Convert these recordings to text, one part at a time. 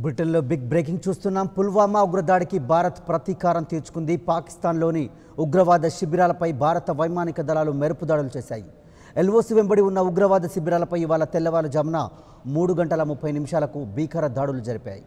బ్రిటన్లో big breaking చూస్తున్నాం. పుల్వామా ఉగ్రదాడికి భారత్ ప్రతీకారం తీర్చుకుంది. పాకిస్తాన్లోని ఉగ్రవాద శిబిరాలపై భారత వైమానిక దళాలు మెరుపు దాడులు చేశాయి. ఎల్ఓసి వెంబడి ఉన్న ఉగ్రవాద శిబిరాలపై ఇవాళ తెల్లవారుజామున 3:30 భీకర దాడులు జరిపాయి.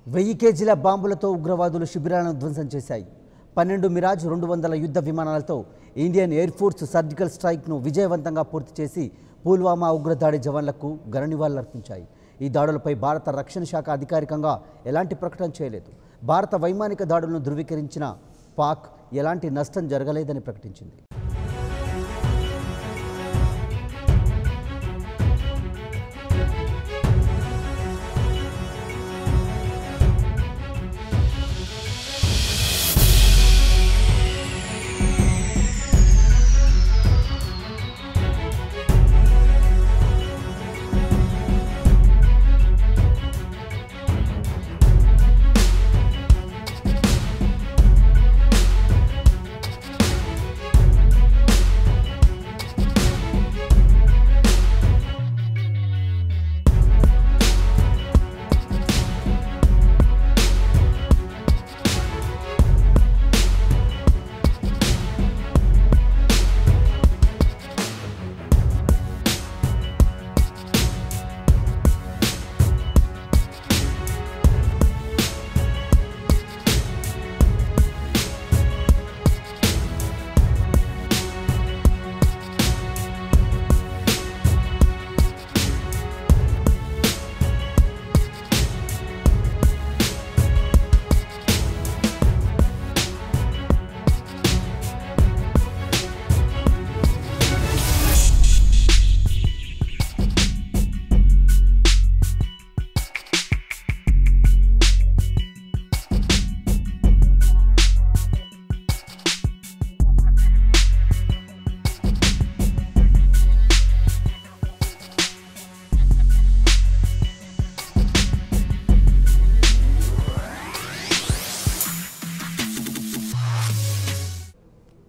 వెయ్యి కేజీల బాంబులతో ఉగ్రవాదులు శిబిరాలను ధ్వంసం చేశాయి. 12 మిరాజ్ 200 యుద్ధ విమానాలతో ఇండియన్ ఎయిర్ ఫోర్స్ సర్జికల్ స్ట్రైక్ను విజయవంతంగా పూర్తి చేసి పుల్వామా ఉగ్రదాడి జవాన్లకు ఘన నివాళులర్పించాయి. ఈ దాడులపై భారత రక్షణ శాఖ అధికారికంగా ఎలాంటి ప్రకటన చేయలేదు. భారత వైమానిక దాడులను ధృవీకరించిన పాక్ ఎలాంటి నష్టం జరగలేదని ప్రకటించింది.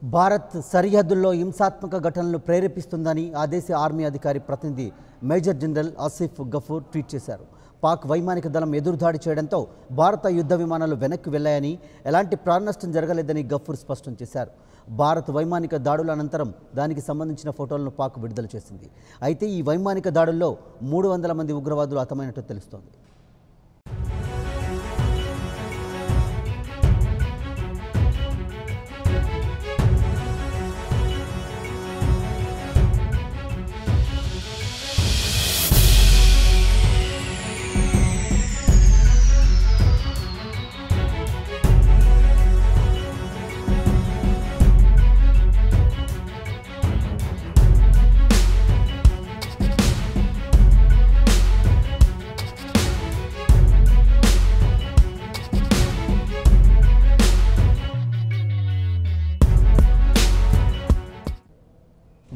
భారత్ సరిహద్దుల్లో హింసాత్మక ఘటనలు ప్రేరేపిస్తుందని ఆ దేశ ఆర్మీ అధికారి ప్రతినిధి major general Asif Ghafoor tweet చేశారు. పాక్ వైమానిక దళం ఎదురుదాడి చేయడంతో భారత యుద్ధ విమానాలు వెనక్కి వెళ్లాయని, ఎలాంటి ప్రాణనష్టం జరగలేదని గఫూర్ స్పష్టం చేశారు. భారత్ వైమానిక దాడుల అనంతరం దానికి సంబంధించిన ఫోటోలను పాక్ విడుదల చేసింది. అయితే ఈ వైమానిక దాడుల్లో 300 మంది ఉగ్రవాదులు హతమైనట్టు తెలుస్తోంది.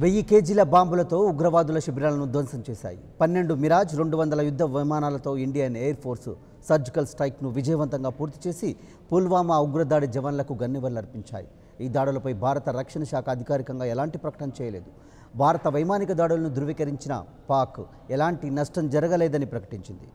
వెయ్యి కేజీల బాంబులతో ఉగ్రవాదుల శిబిరాలను ధ్వంసం చేశాయి. 12 మిరాజ్ 200 యుద్ధ విమానాలతో ఇండియన్ ఎయిర్ ఫోర్స్ సర్జికల్ స్ట్రైక్ను విజయవంతంగా పూర్తి చేసి పుల్వామా ఉగ్రదాడి జవాన్లకు ఘన నివాళులర్పించాయి. ఈ దాడులపై భారత రక్షణ శాఖ అధికారికంగా ఎలాంటి ప్రకటన చేయలేదు. భారత వైమానిక దాడులను ధృవీకరించిన పాక్ ఎలాంటి నష్టం జరగలేదని ప్రకటించింది.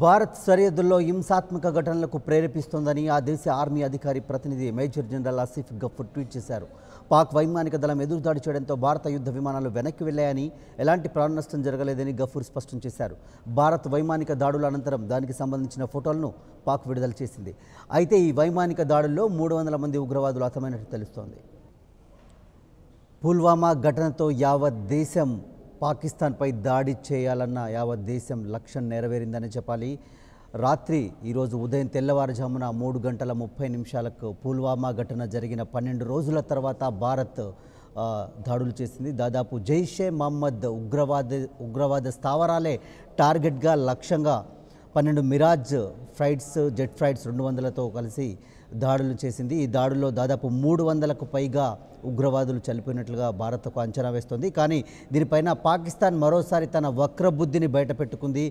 భారత్ సరిహద్దుల్లో హింసాత్మక ఘటనలకు ప్రేరేపిస్తోందని ఆ దేశ ఆర్మీ అధికారి ప్రతినిధి major general Asif Ghafoor tweet చేశారు. పాక్ వైమానిక దళం ఎదురుదాడి చేయడంతో భారత యుద్ధ విమానాలు వెనక్కి వెళ్లాయని, ఎలాంటి ప్రాణ నష్టం జరగలేదని గఫూర్ స్పష్టం చేశారు. భారత్ వైమానిక దాడుల అనంతరం దానికి సంబంధించిన ఫోటోలను పాక్ విడుదల చేసింది. అయితే ఈ వైమానిక దాడుల్లో 300 మంది ఉగ్రవాదులు హతమైనట్టు తెలుస్తోంది. పుల్వామా ఘటనతో యావత్ దేశం పాకిస్తాన్పై దాడి చేయాలన్న యావత్ దేశం లక్ష్యం నెరవేరిందని చెప్పాలి. రాత్రి ఈరోజు ఉదయం తెల్లవారుజామున 3:30 పుల్వామా ఘటన జరిగిన 12 రోజుల తర్వాత భారత్ దాడులు చేసింది. దాదాపు జైషే మహమ్మద్ ఉగ్రవాద స్థావరాలే టార్గెట్గా లక్ష్యంగా 12 మిరాజ్ ఫ్లైట్స్, జెట్ ఫ్లైట్స్ 200తో కలిసి దాడులు చేసింది. ఈ దాడుల్లో దాదాపు 300కు పైగా ఉగ్రవాదులు చనిపోయినట్లుగా భారత్కు అంచనా వేస్తోంది. కానీ దీనిపైన పాకిస్తాన్ మరోసారి తన వక్రబుద్ధిని బయటపెట్టుకుంది.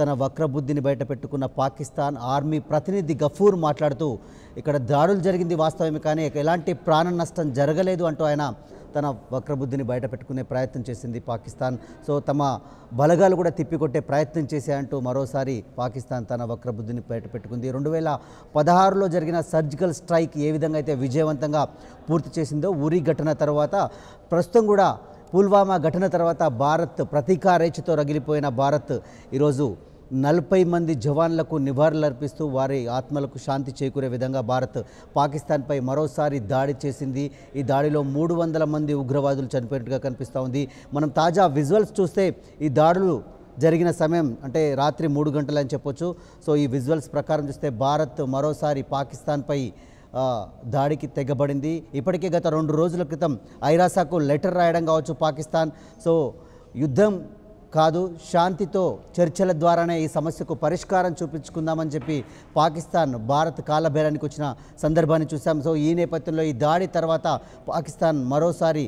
తన వక్రబుద్ధిని బయటపెట్టుకున్న పాకిస్తాన్ ఆర్మీ ప్రతినిధి గఫూర్ మాట్లాడుతూ, ఇక్కడ దాడులు జరిగింది వాస్తవమే, కానీ ఎలాంటి ప్రాణ నష్టం జరగలేదు అంటూ ఆయన తన వక్రబుద్ధిని బయటపెట్టుకునే ప్రయత్నం చేసింది పాకిస్తాన్. సో తమ బలగాలు కూడా తిప్పికొట్టే ప్రయత్నం చేశాయంటూ మరోసారి పాకిస్తాన్ తన వక్రబుద్ధిని బయటపెట్టుకుంది. 2016లో జరిగిన సర్జికల్ స్ట్రైక్ ఏ విధంగా అయితే విజయవంతంగా పూర్తి చేసిందో, ఉరి ఘటన తర్వాత ప్రస్తుతం కూడా పుల్వామా ఘటన తర్వాత భారత్ ప్రతీకారేచ్ఛతో రగిలిపోయిన భారత్ ఈరోజు 40 మంది జవాన్లకు నివాళులర్పిస్తూ వారి ఆత్మలకు శాంతి చేకూరే విధంగా భారత్ పాకిస్తాన్పై మరోసారి దాడి చేసింది. ఈ దాడిలో 300 మంది ఉగ్రవాదులు చనిపోయినట్టుగా కనిపిస్తూ ఉంది. మనం తాజా విజువల్స్ చూస్తే ఈ దాడులు జరిగిన సమయం అంటే రాత్రి 3 గంటలని చెప్పొచ్చు. సో ఈ విజువల్స్ ప్రకారం చూస్తే భారత్ మరోసారి పాకిస్తాన్పై దాడికి తెగబడింది. ఇప్పటికే గత 2 రోజుల క్రితం ఐరాసాకు లెటర్ రాయడం కావచ్చు పాకిస్తాన్. సో యుద్ధం కాదు, శాంతితో చర్చల ద్వారానే ఈ సమస్యకు పరిష్కారం చూపించుకుందామని చెప్పి పాకిస్తాన్ భారత్ కాలబేరానికి వచ్చిన సందర్భాన్ని చూసాం. సో ఈ నేపథ్యంలో ఈ దాడి తర్వాత పాకిస్తాన్ మరోసారి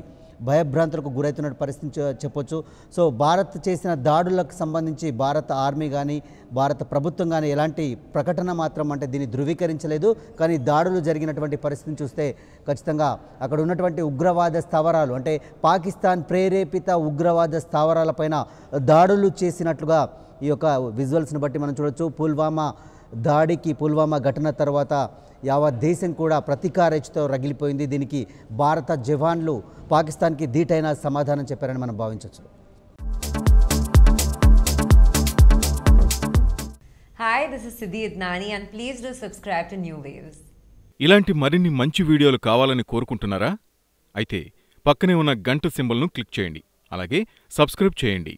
భయభ్రాంతులకు గురవుతున్న పరిస్థితి చెప్పొచ్చు. సో భారత్ చేసిన దాడులకు సంబంధించి భారత ఆర్మీ కానీ భారత ప్రభుత్వం కానీ ఎలాంటి ప్రకటన మాత్రం అంటే దీన్ని ధృవీకరించలేదు. కానీ దాడులు జరిగినటువంటి పరిస్థితిని చూస్తే ఖచ్చితంగా అక్కడ ఉన్నటువంటి ఉగ్రవాద స్థావరాలు అంటే పాకిస్తాన్ ప్రేరేపిత ఉగ్రవాద స్థావరాలపైన దాడులు చేసినట్లుగా ఈ యొక్క విజువల్స్ని బట్టి మనం చూడొచ్చు. పుల్వామా ఘటన తర్వాత యావత్ దేశం కూడా ప్రతీకారేచ్ఛతో రగిలిపోయింది. దీనికి భారత జవాన్లు పాకిస్తాన్కి ధీటైన సమాధానం చెప్పారని మనం భావించవచ్చు. Hi, this is Siddhi Idnani and please do subscribe to New Waves. ఇలాంటి మరిన్ని మంచి వీడియోలు కావాలని కోరుకుంటున్నారా? అయితే పక్కనే ఉన్న గంట సింబల్ను క్లిక్ చేయండి. అలాగే సబ్స్క్రైబ్ చేయండి.